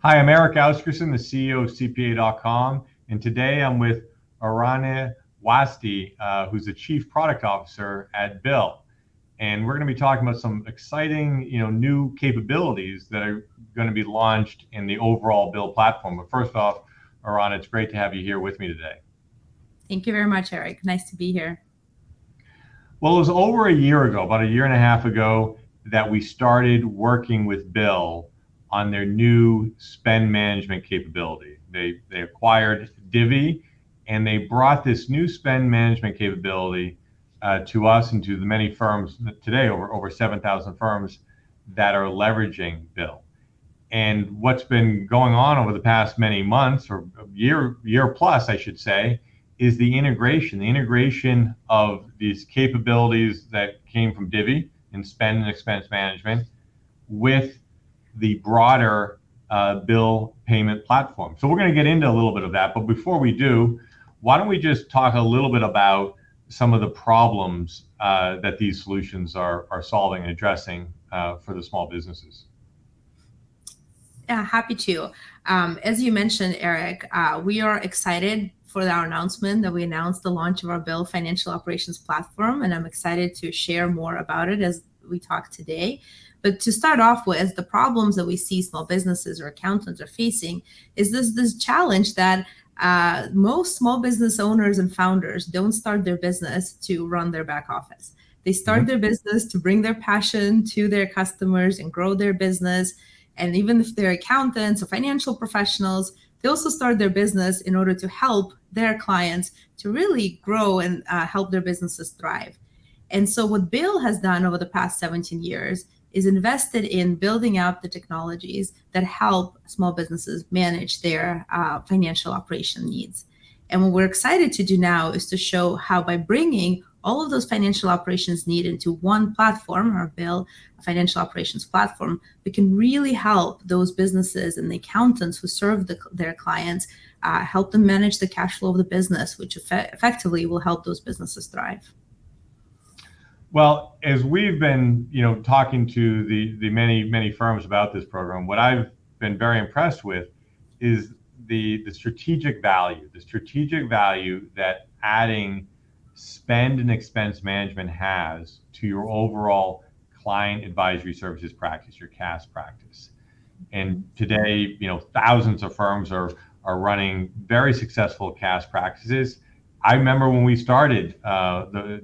Hi, I'm Erik, the CEO of CPA.com, and today I'm with Irana Wasti, who's the Chief Product Officer at Bill. And we're going to be talking about some exciting, new capabilities that are going to be launched in the overall Bill platform. But first off, Irana, it's great to have you here with me today. Thank you very much, Erik. Nice to be here. Well, it was over a year ago, about a year and a half ago, that we started working with Bill on their new spend management capability. They acquired Divvy, and they brought this new spend management capability to us and to the many firms today, over 7,000 firms that are leveraging Bill. And what's been going on over the past many months, or year plus, I should say, is the integration of these capabilities that came from Divvy in spend and expense management with the broader bill payment platform. So we're going to get into a little bit of that. But before we do, why don't we just talk a little bit about some of the problems that these solutions are solving and addressing for the small businesses? Yeah, happy to. As you mentioned, Erik, we are excited for our announcement that we announced the launch of our Bill Financial Operations Platform, and I'm excited to share more about it as we talk today. But to start off with, the problems that we see small businesses or accountants are facing is this challenge that most small business owners and founders don't start their business to run their back office. They start their business to bring their passion to their customers and grow their business. And even if they're accountants or financial professionals, they also start their business in order to help their clients to really grow and help their businesses thrive. And so what Bill has done over the past 17 years is invested in building out the technologies that help small businesses manage their financial operation needs. And what we're excited to do now is to show how by bringing all of those financial operations need into one platform, our Bill Financial Operations Platform, we can really help those businesses and the accountants who serve their clients, help them manage the cash flow of the business, which effectively will help those businesses thrive. Well, as we've been, talking to the many firms about this program, what I've been very impressed with is the strategic value that adding spend and expense management has to your overall client advisory services practice, your CAS practice. And today, thousands of firms are running very successful CAS practices. I remember when we started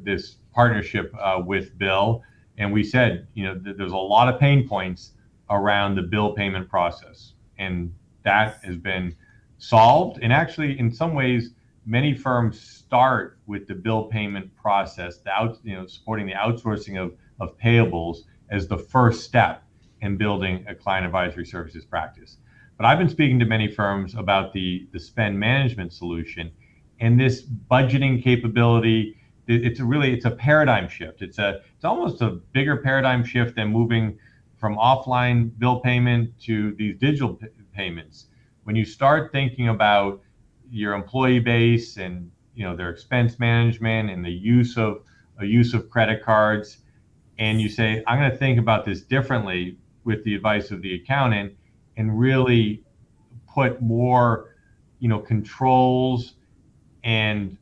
this partnership with Bill, and we said, there's a lot of pain points around the bill payment process, and that has been solved. And actually, in some ways, many firms start with the bill payment process, supporting the outsourcing of payables as the first step in building a client advisory services practice. But I've been speaking to many firms about the spend management solution, and this budgeting capability. It's a paradigm shift. It's almost a bigger paradigm shift than moving from offline bill payment to these digital payments. When you start thinking about your employee base and their expense management and the use of credit cards, and you say, I'm going to think about this differently with the advice of the accountant, and really put more controls and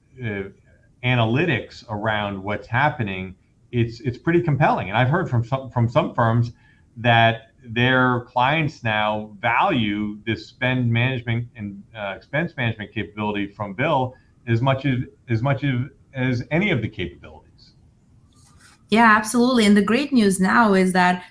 analytics around what's happening, it's pretty compelling. And I've heard from some firms that their clients now value this spend management and expense management capability from Bill as much as any of the capabilities. Yeah, absolutely. And the great news now is that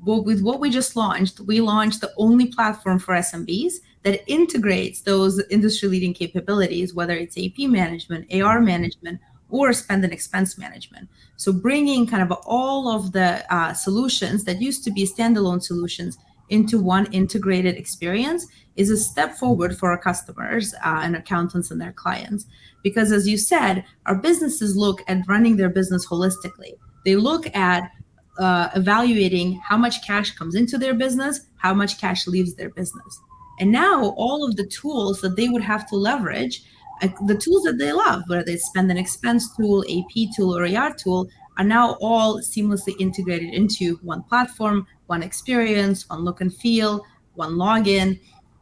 with what we just launched, we launched the only platform for SMBs that integrates those industry-leading capabilities, whether it's AP management, AR management, or spend and expense management. So bringing kind of all of the solutions that used to be standalone solutions into one integrated experience is a step forward for our customers and accountants and their clients. Because as you said, our businesses look at running their business holistically. They look at evaluating how much cash comes into their business, how much cash leaves their business. And now all of the tools that they would have to leverage, the tools that they love, whether they spend an expense tool, AP tool, or AR tool, are now all seamlessly integrated into one platform, one experience, one look and feel, one login.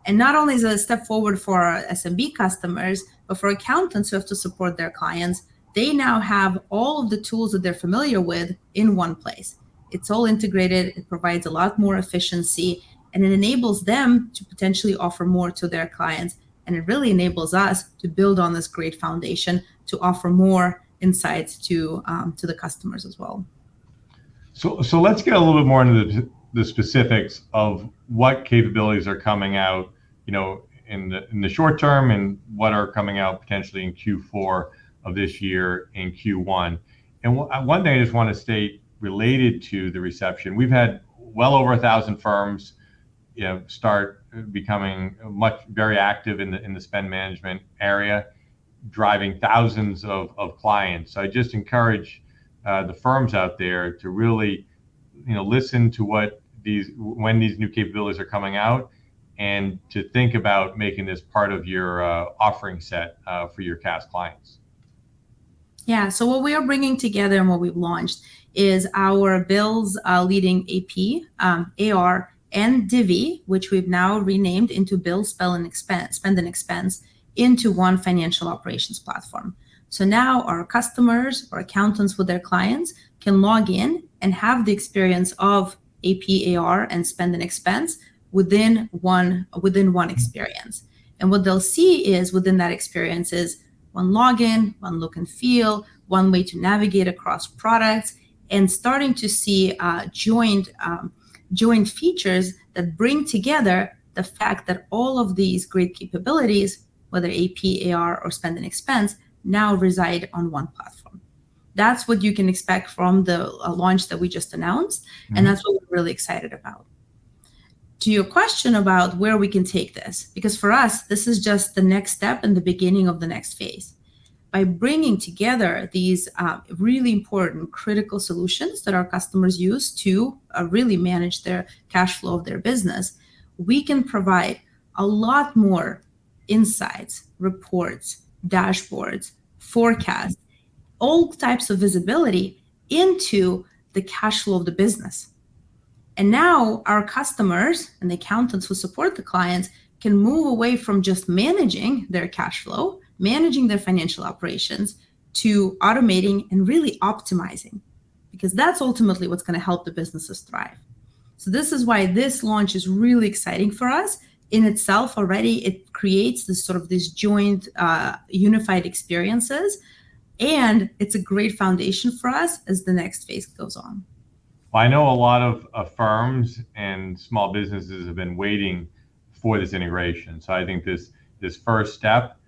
And not only is it a step forward for our SMB customers, but for accountants who have to support their clients, they now have all of the tools that they're familiar with in one place. It's all integrated, it provides a lot more efficiency, and it enables them to potentially offer more to their clients. And it really enables us to build on this great foundation to offer more insights to the customers as well. So let's get a little bit more into the specifics of what capabilities are coming out, in the short term, and what are coming out potentially in Q4 of this year, in Q1. And one thing I just want to state related to the reception, we've had well over 1,000 firms, start becoming very active in the spend management area, driving thousands of clients. So I just encourage the firms out there to really, listen to when these new capabilities are coming out, and to think about making this part of your offering set for your CAS clients. Yeah, so what we are bringing together and what we've launched is our bills leading AP, AR, and Divvy, which we've now renamed into Bill, Spend and Expense, into one financial operations platform. So now our customers or accountants with their clients can log in and have the experience of AP, AR, and Spend and Expense within one experience. And what they'll see is within that experience is one login, one look and feel, one way to navigate across products, and starting to see joint features that bring together the fact that all of these great capabilities, whether AP, AR, or Spend and Expense, now reside on one platform. That's what you can expect from the launch that we just announced, and that's what we're really excited about. To your question about where we can take this, because for us, this is just the next step and the beginning of the next phase. By bringing together these really important critical solutions that our customers use to really manage their cash flow of their business, we can provide a lot more insights, reports, dashboards, forecasts, all types of visibility into the cash flow of the business. And now our customers and the accountants who support the clients can move away from just managing their cash flow, managing their financial operations, to automating and really optimizing, because that's ultimately what's going to help the businesses thrive. So this is why this launch is really exciting for us. In itself already, it creates these joint unified experiences, and it's a great foundation for us as the next phase goes on. Well, I know a lot of firms and small businesses have been waiting for this integration. So I think this first step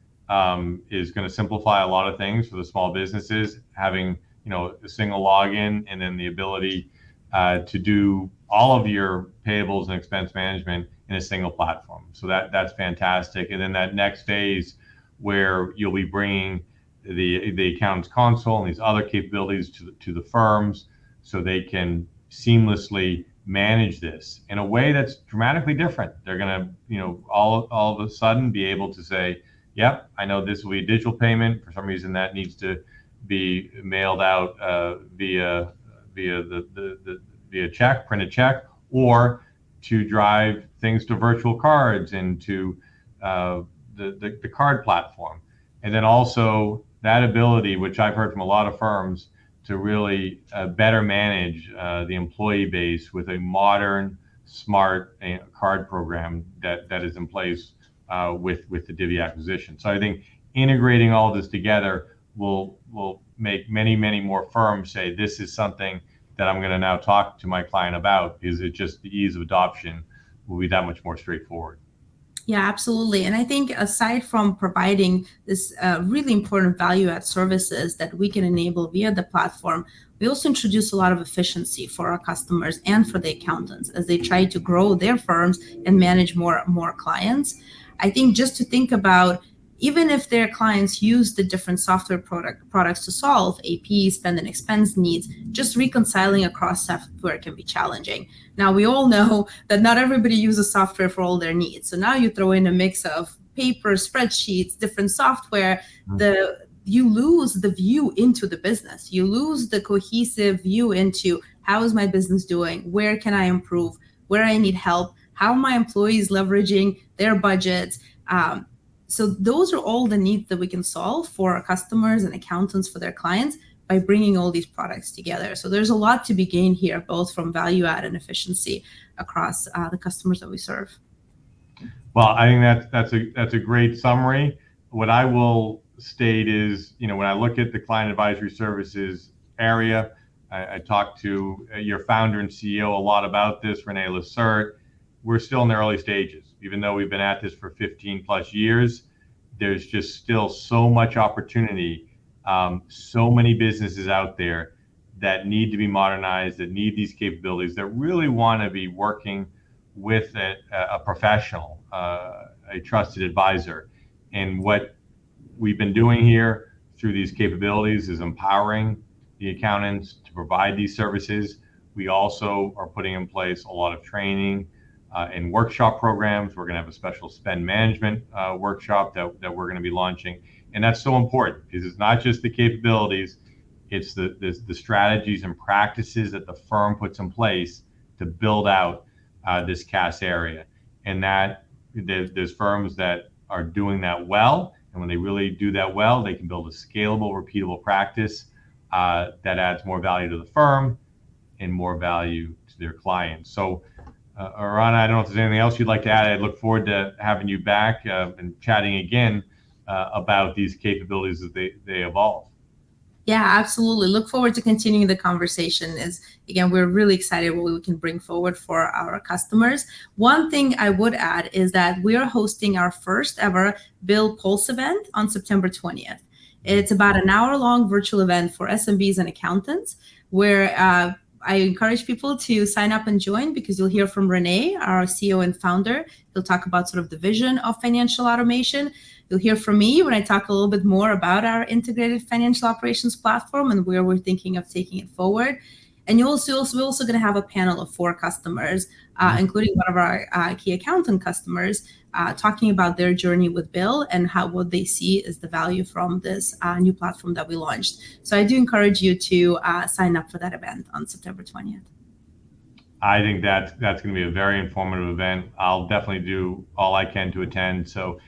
is going to simplify a lot of things for the small businesses, having a single login, and then the ability to do all of your payables and expense management in a single platform. So that's fantastic. And then that next phase, where you'll be bringing the accountants console and these other capabilities to the firms, so they can seamlessly manage this in a way that's dramatically different. They're going to, all of a sudden be able to say, yep, I know this will be a digital payment. For some reason, that needs to be mailed out via check, printed check, or to drive things to virtual cards and to the card platform. And then also that ability, which I've heard from a lot of firms, to really better manage the employee base with a modern, smart card program that is in place with the Divvy acquisition. So I think integrating all this together will make many, many more firms say, this is something that I'm going to now talk to my client about, because it just, the ease of adoption will be that much more straightforward. Yeah, absolutely. And I think aside from providing this really important value add services that we can enable via the platform, we also introduce a lot of efficiency for our customers and for the accountants as they try to grow their firms and manage more clients. I think just to think about, even if their clients use the different software products to solve AP, Spend and Expense needs, just reconciling across software can be challenging. Now, we all know that not everybody uses software for all their needs. So now you throw in a mix of paper, spreadsheets, different software, you lose the view into the business. You lose the cohesive view into, how is my business doing? Where can I improve? Where I need help? How are my employees leveraging their budgets? So those are all the needs that we can solve for our customers and accountants for their clients by bringing all these products together. So there's a lot to be gained here, both from value add and efficiency across the customers that we serve. Well, I think that's a great summary. What I will state is, when I look at the client advisory services area, I talked to your founder and CEO a lot about this, Renee Lacerte. We're still in the early stages. Even though we've been at this for 15 plus years, there's just still so much opportunity, so many businesses out there that need to be modernized, that need these capabilities, that really want to be working with a professional, a trusted advisor. And what we've been doing here through these capabilities is empowering the accountants to provide these services. We also are putting in place a lot of training and workshop programs. We're going to have a special spend management workshop that we're going to be launching. And that's so important because it's not just the capabilities, it's the strategies and practices that the firm puts in place to build out this CAS area. And that there's firms that are doing that well. And when they really do that well, they can build a scalable, repeatable practice that adds more value to the firm and more value to their clients. So, Irana, I don't know if there's anything else you'd like to add. I look forward to having you back and chatting again about these capabilities as they evolve. Yeah, absolutely. Look forward to continuing the conversation. Again, we're really excited what we can bring forward for our customers. One thing I would add is that we are hosting our first ever Bill Pulse event on September 20th. It's about an hour-long virtual event for SMBs and accountants where I encourage people to sign up and join because you'll hear from Renee, our CEO and founder. He'll talk about sort of the vision of financial automation. You'll hear from me when I talk a little bit more about our integrated financial operations platform and where we're thinking of taking it forward. And we're also going to have a panel of 4 customers, including one of our key accountant customers, talking about their journey with Bill and what they see as the value from this new platform that we launched. So I do encourage you to sign up for that event on September 20th. I think that's going to be a very informative event. I'll definitely do all I can to attend. So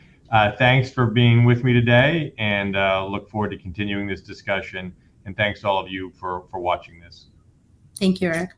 thanks for being with me today, and look forward to continuing this discussion. And thanks to all of you for watching this. Thank you, Erik.